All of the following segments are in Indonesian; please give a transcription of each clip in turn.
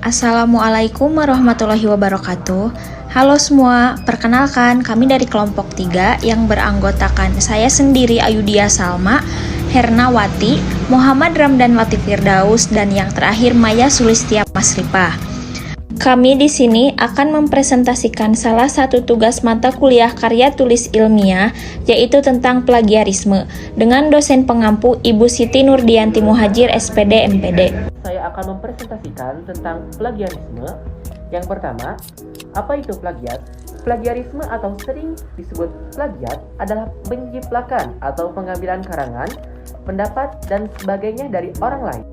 Assalamualaikum warahmatullahi wabarakatuh. Halo semua, perkenalkan kami dari kelompok 3 yang beranggotakan saya sendiri Ayudia Salma, Hernawati, Muhammad Ramdan Latif Firdaus, dan yang terakhir Maya Sulistia Masripah. Kami di sini akan mempresentasikan salah satu tugas mata kuliah karya tulis ilmiah, yaitu tentang plagiarisme, dengan dosen pengampu Ibu Siti Nurdianti Muhajir, SPD, MPD. Saya akan mempresentasikan tentang plagiarisme. Yang pertama, apa itu plagiat? Plagiarisme atau sering disebut plagiat adalah penjiplakan atau pengambilan karangan, pendapat, dan sebagainya dari orang lain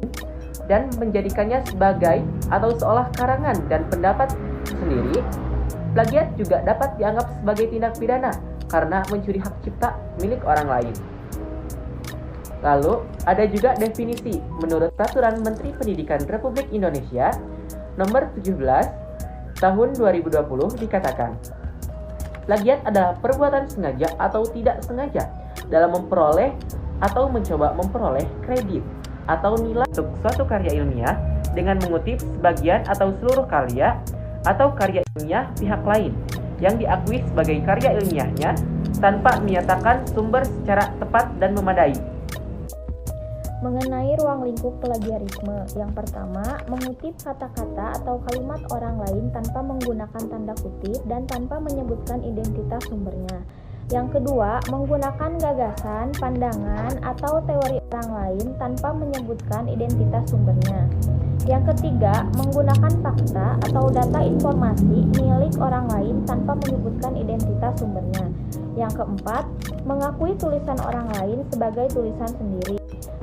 dan menjadikannya sebagai atau seolah karangan dan pendapat sendiri. Plagiat juga dapat dianggap sebagai tindak pidana karena mencuri hak cipta milik orang lain. Lalu, ada juga definisi menurut Peraturan Menteri Pendidikan Republik Indonesia Nomor 17 Tahun 2020 dikatakan, plagiat adalah perbuatan sengaja atau tidak sengaja dalam memperoleh atau mencoba memperoleh kredit atau nilai untuk suatu karya ilmiah dengan mengutip sebagian atau seluruh karya atau karya ilmiah pihak lain yang diakui sebagai karya ilmiahnya tanpa menyatakan sumber secara tepat dan memadai. Mengenai ruang lingkup plagiarisme, yang pertama, mengutip kata-kata atau kalimat orang lain tanpa menggunakan tanda kutip dan tanpa menyebutkan identitas sumbernya. Yang kedua, menggunakan gagasan, pandangan, atau teori orang lain tanpa menyebutkan identitas sumbernya. Yang ketiga, menggunakan fakta atau data informasi milik orang lain tanpa menyebutkan identitas sumbernya. Yang keempat, mengakui tulisan orang lain sebagai tulisan sendiri.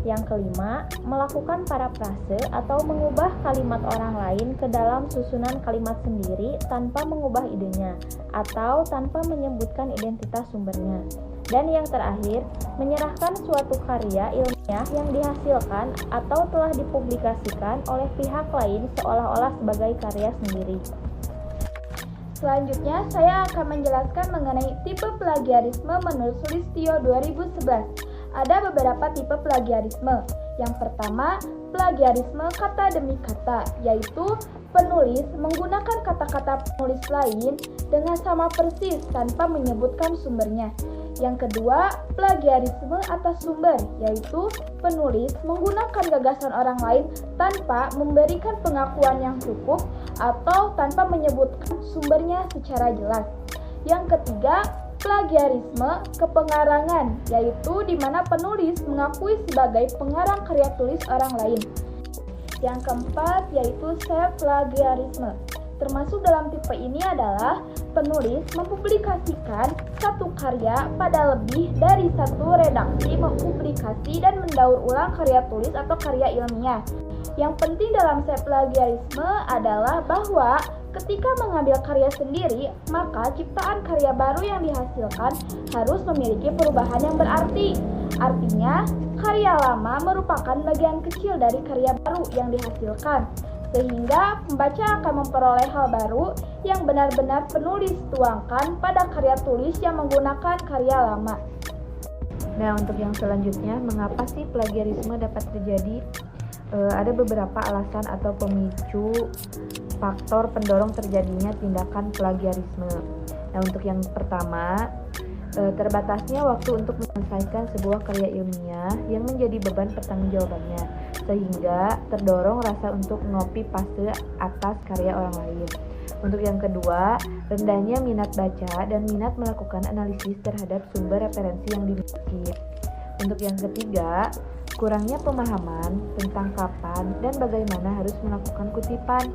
Yang kelima, melakukan parafrase atau mengubah kalimat orang lain ke dalam susunan kalimat sendiri tanpa mengubah idenya atau tanpa menyebutkan identitas sumbernya. Dan yang terakhir, menyerahkan suatu karya ilmiah yang dihasilkan atau telah dipublikasikan oleh pihak lain seolah-olah sebagai karya sendiri. Selanjutnya, saya akan menjelaskan mengenai tipe plagiarisme menurut Sulistyo 2011. Ada beberapa tipe plagiarisme. Yang pertama, plagiarisme kata demi kata, yaitu penulis menggunakan kata-kata penulis lain dengan sama persis tanpa menyebutkan sumbernya. Yang kedua, plagiarisme atas sumber, yaitu penulis menggunakan gagasan orang lain tanpa memberikan pengakuan yang cukup atau tanpa menyebutkan sumbernya secara jelas. Yang ketiga, plagiarisme kepengarangan, yaitu di mana penulis mengakui sebagai pengarang karya tulis orang lain. Yang keempat yaitu self-plagiarisme. Termasuk dalam tipe ini adalah penulis mempublikasikan satu karya pada lebih dari satu redaksi mempublikasi dan mendaur ulang karya tulis atau karya ilmiah. Yang penting dalam self-plagiarisme adalah bahwa ketika mengambil karya sendiri, maka ciptaan karya baru yang dihasilkan harus memiliki perubahan yang berarti. Artinya, karya lama merupakan bagian kecil dari karya baru yang dihasilkan, sehingga pembaca akan memperoleh hal baru yang benar-benar penulis tuangkan pada karya tulis yang menggunakan karya lama. Nah, untuk yang selanjutnya, mengapa sih plagiarisme dapat terjadi? Ada beberapa alasan atau pemicu faktor pendorong terjadinya tindakan plagiarisme. Nah, untuk yang pertama, terbatasnya waktu untuk menyelesaikan sebuah karya ilmiah yang menjadi beban pertanggungjawabannya, sehingga terdorong rasa untuk ngopi paste atas karya orang lain. Untuk yang kedua, rendahnya minat baca dan minat melakukan analisis terhadap sumber referensi yang dimiliki. Untuk yang ketiga, kurangnya pemahaman tentang kapan dan bagaimana harus melakukan kutipan.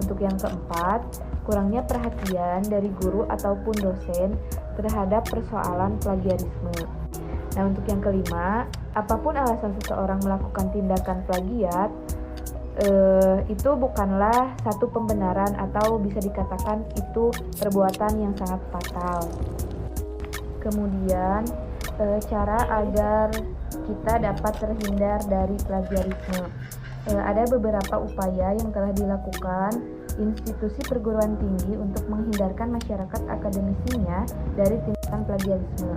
Untuk yang keempat, kurangnya perhatian dari guru ataupun dosen terhadap persoalan plagiarisme. Nah, untuk yang kelima, apapun alasan seseorang melakukan tindakan plagiat, itu bukanlah satu pembenaran atau bisa dikatakan itu perbuatan yang sangat fatal. Kemudian, cara agar kita dapat terhindar dari plagiarisme. Ada beberapa upaya yang telah dilakukan institusi perguruan tinggi untuk menghindarkan masyarakat akademisinya dari tindakan plagiarisme,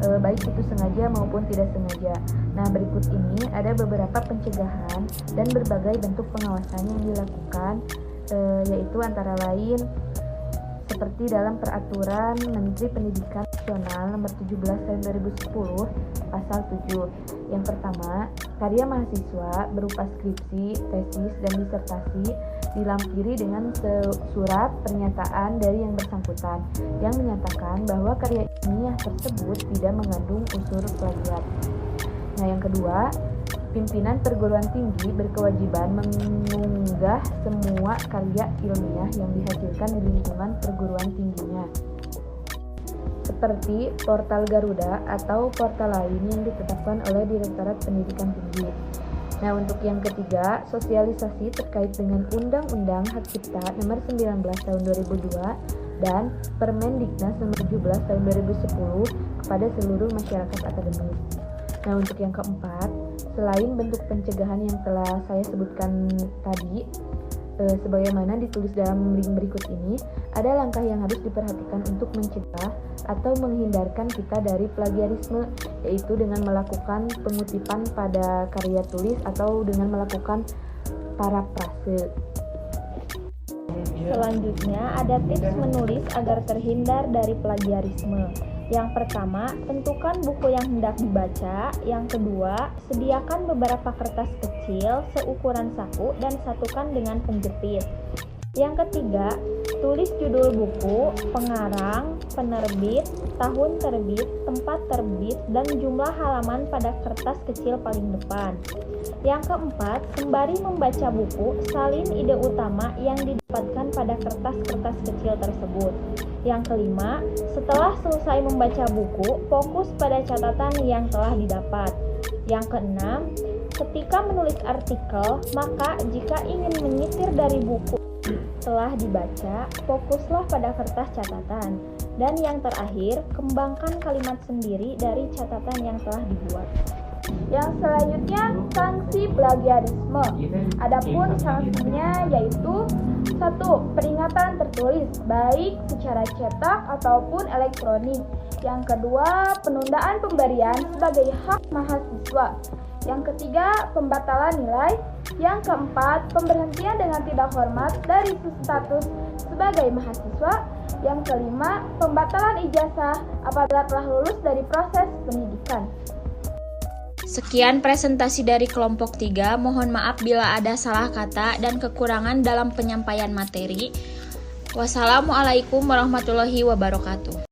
baik itu sengaja maupun tidak sengaja. Nah, berikut ini ada beberapa pencegahan dan berbagai bentuk pengawasan yang dilakukan yaitu antara lain seperti dalam Peraturan Menteri Pendidikan Nasional Nomor 17 Tahun 2010 Pasal 7. Yang pertama, karya mahasiswa berupa skripsi, tesis, dan disertasi dilampiri dengan surat pernyataan dari yang bersangkutan yang menyatakan bahwa karya ilmiah tersebut tidak mengandung unsur plagiat. Nah, yang kedua, pimpinan perguruan tinggi berkewajiban mengunggah semua karya ilmiah yang dihasilkan di lingkungan perguruan tingginya, seperti portal Garuda atau portal lain yang ditetapkan oleh Direktorat Pendidikan Tinggi. Nah, untuk yang ketiga, sosialisasi terkait dengan Undang-Undang Hak Cipta Nomor 19 Tahun 2002 dan Permendiknas Nomor 17 Tahun 2010 kepada seluruh masyarakat akademis. Nah, untuk yang keempat, selain bentuk pencegahan yang telah saya sebutkan tadi, sebagaimana ditulis dalam link berikut ini, ada langkah yang harus diperhatikan untuk mencegah atau menghindarkan kita dari plagiarisme, yaitu dengan melakukan pengutipan pada karya tulis atau dengan melakukan parafrase. Selanjutnya ada tips menulis agar terhindar dari plagiarisme. Yang pertama, tentukan buku yang hendak dibaca. Yang kedua, sediakan beberapa kertas kecil seukuran saku dan satukan dengan penjepit. Yang ketiga, tulis judul buku, pengarang, penerbit, tahun terbit, tempat terbit, dan jumlah halaman pada kertas kecil paling depan. Yang keempat, sembari membaca buku, salin ide utama yang didapatkan pada kertas-kertas kecil tersebut. Yang kelima, setelah selesai membaca buku, fokus pada catatan yang telah didapat. Yang keenam, ketika menulis artikel, maka jika ingin menyitir dari buku telah dibaca, fokuslah pada kertas catatan. Dan yang terakhir, kembangkan kalimat sendiri dari catatan yang telah dibuat. Yang selanjutnya, sanksi plagiarisme. Adapun sanksinya yaitu 1. Peringatan tertulis, baik secara cetak ataupun elektronik. Yang kedua, penundaan pemberian sebagai hak mahasiswa. Yang ketiga, pembatalan nilai. Yang keempat, pemberhentian dengan tidak hormat dari status sebagai mahasiswa. Yang kelima, pembatalan ijazah apabila telah lulus dari proses pendidikan. Sekian presentasi dari kelompok 3. Mohon maaf bila ada salah kata dan kekurangan dalam penyampaian materi. Wassalamualaikum warahmatullahi wabarakatuh.